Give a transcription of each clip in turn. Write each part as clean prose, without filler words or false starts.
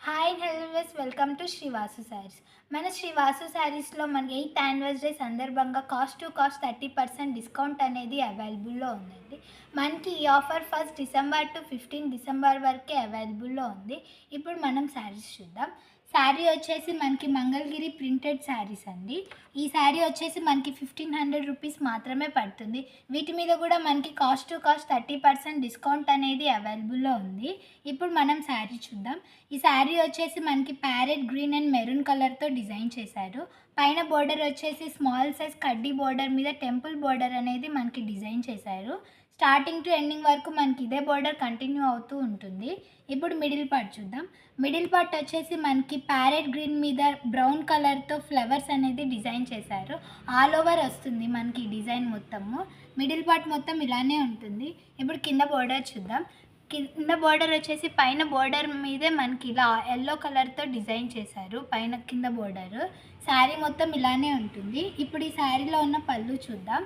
Hi hello welcome to Srivasu saris. మన శ్రీవాసు శారీస్లో మన 8th యానివర్సరీ సందర్భంగా కాస్ట్ టు కాస్ట్ 30% డిస్కౌంట్ అనేది అవైలబుల్లో ఉందండి. మనకి ఈ offer first December to 15 December వరకే అవైలబుల్లో ఉంది. ఇప్పుడు మనం శారీస్ చూద్దాం. శారీ వచ్చేసి మనకి మంగళగిరి ప్రింటెడ్ శారీస్ అండి. ఈ శారీ వచ్చేసి మనకి 1500 రూపీస్ మాత్రమే పడుతుంది. వీటి మీద కూడా మనకి కాస్ట్ టు కాస్ట్ 30% డిస్కౌంట్ అనేది అవైలబుల్లో ఉంది. ఇప్పుడు మనం శారీ చూద్దాం. ఈ శారీ వచ్చేసి మనకి ప్యారెట్ గ్రీన్ అండ్ మెరూన్ కలర్తో డిజైన్ చేశారు. పైన బోర్డర్ వచ్చేసి స్మాల్ సైజ్ కడ్డీ బోర్డర్ మీద టెంపుల్ బోర్డర్ అనేది మనకి డిజైన్ చేశారు. స్టార్టింగ్ టు ఎండింగ్ వరకు మనకి ఇదే బోర్డర్ కంటిన్యూ అవుతూ ఉంటుంది. ఇప్పుడు మిడిల్ పార్ట్ చూద్దాం. మిడిల్ పార్ట్ వచ్చేసి మనకి ప్యారెట్ గ్రీన్ మీద బ్రౌన్ కలర్తో ఫ్లవర్స్ అనేది డిజైన్ చేశారు. ఆల్ ఓవర్ వస్తుంది మనకి డిజైన్ మొత్తము. మిడిల్ పార్ట్ మొత్తం ఇలానే ఉంటుంది. ఇప్పుడు కింద బోర్డర్ చూద్దాం. కింద బోర్డర్ వచ్చేసి పైన బోర్డర్ మీదే మనకి ఇలా ఎల్లో కలర్తో డిజైన్ చేశారు. పైన కింద బోర్డర్ శారీ మొత్తం ఇలానే ఉంటుంది. ఇప్పుడు ఈ శారీలో ఉన్న పళ్ళు చూద్దాం.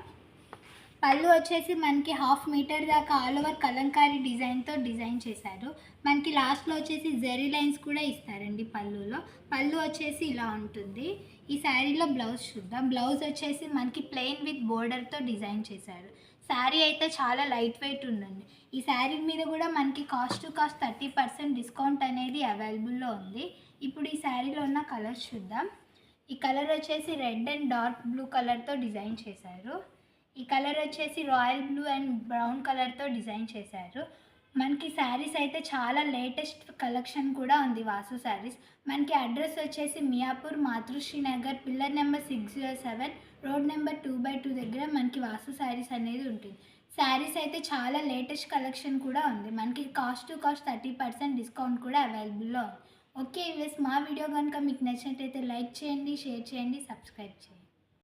పళ్ళు వచ్చేసి మనకి 1/2 మీటర్ దాకా ఆల్ ఓవర్ కలంకారీ డిజైన్తో డిజైన్ చేశారు. మనకి లాస్ట్లో వచ్చేసి జెరీ లైన్స్ కూడా ఇస్తారండి పళ్ళులో. పళ్ళు వచ్చేసి ఇలా ఉంటుంది. ఈ శారీలో బ్లౌజ్ చూద్దాం. బ్లౌజ్ వచ్చేసి మనకి ప్లెయిన్ విత్ బోర్డర్తో డిజైన్ చేశారు. శారీ అయితే చాలా లైట్ వెయిట్ ఉందండి. ఈ శారీ మీద కూడా మనకి కాస్ట్ టు కాస్ట్ 30% డిస్కౌంట్ అనేది అవైలబుల్లో ఉంది. ఇప్పుడు ఈ శారీలో ఉన్న కలర్స్ చూద్దాం. ఈ కలర్ వచ్చేసి రెడ్ అండ్ డార్క్ బ్లూ కలర్తో డిజైన్ చేశారు. ఈ కలర్ వచ్చేసి రాయల్ బ్లూ అండ్ బ్రౌన్ కలర్తో డిజైన్ చేశారు. మనకి శారీస్ అయితే చాలా లేటెస్ట్ కలెక్షన్ కూడా ఉంది వాసు శారీస్. మనకి అడ్రస్ వచ్చేసి Miyapur Matrusri Nagar pillar number 607 road number 2/2 దగ్గర మనకి వాసు శారీస్ అనేది ఉంటుంది. శారీస్ అయితే చాలా లేటెస్ట్ కలెక్షన్ కూడా ఉంది. మనకి కాస్ట్ టు కాస్ట్ 30% డిస్కౌంట్ కూడా అవైలబుల్లో ఉంది. ఓకే మా వీడియో కనుక మీకు నచ్చినట్టయితే లైక్ చేయండి, షేర్ చేయండి, సబ్స్క్రైబ్ చేయండి.